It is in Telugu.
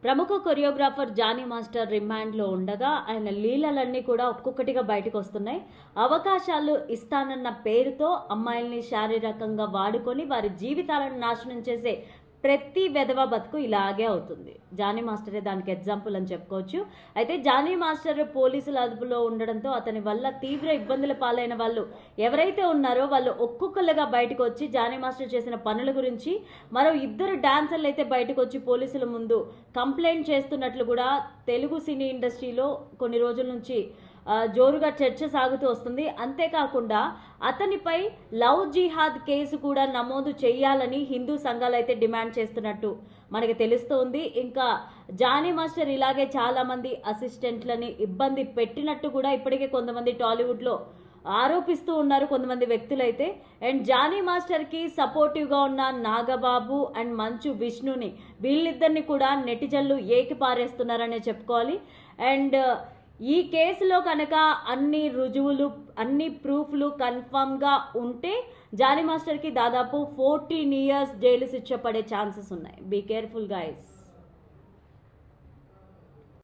ప్రముఖ కొరియోగ్రాఫర్ జానీ మాస్టర్ రిమాండ్లో ఉండగా ఆయన లీలలన్నీ కూడా ఒక్కొక్కటిగా బయటకు వస్తున్నాయి. అవకాశాలు ఇస్తానన్న పేరుతో అమ్మాయిల్ని శారీరకంగా వాడుకొని వారి జీవితాలను నాశనం చేసే ప్రతి వెధవ బతుకు ఇలాగే అవుతుంది. జానీ మాస్టరే దానికి ఎగ్జాంపుల్ అని చెప్పుకోవచ్చు. అయితే జానీ మాస్టర్ పోలీసుల అదుపులో ఉండడంతో అతని వల్ల తీవ్ర ఇబ్బందుల పాలైన వాళ్ళు ఎవరైతే ఉన్నారో వాళ్ళు ఒక్కొక్కరుగా బయటకు వచ్చి జానీ మాస్టర్ చేసిన పనుల గురించి, మరో 2 డాన్సర్లు అయితే బయటకు వచ్చి పోలీసుల ముందు కంప్లైంట్ చేస్తున్నట్లు కూడా తెలుగు సినీ ఇండస్ట్రీలో కొన్ని రోజుల నుంచి జోరుగా చర్చ సాగుతూ వస్తుంది. అంతేకాకుండా అతనిపై లవ్ జిహాద్ కేసు కూడా నమోదు చేయాలని హిందూ సంఘాలు అయితే డిమాండ్ చేస్తున్నట్టు మనకి తెలుస్తోంది. ఇంకా జానీ మాస్టర్ ఇలాగే చాలామంది అసిస్టెంట్లని ఇబ్బంది పెట్టినట్టు కూడా ఇప్పటికే కొంతమంది టాలీవుడ్లో ఆరోపిస్తూ ఉన్నారు కొంతమంది వ్యక్తులైతే. అండ్ జానీ మాస్టర్కి సపోర్టివ్గా ఉన్న నాగబాబు అండ్ మంచు విష్ణుని వీళ్ళిద్దరిని కూడా నెటిజన్లు ఏకిపారేస్తున్నారనే చెప్పుకోవాలి. అండ్ ఈ కేసులో కనుక అన్ని రుజువులు అన్ని ప్రూఫ్లు కన్ఫర్మ్గా ఉంటే జానీ మాస్టర్కి దాదాపు 14 years జైలు శిక్ష పడే ఛాన్సెస్ ఉన్నాయి. Be careful guys.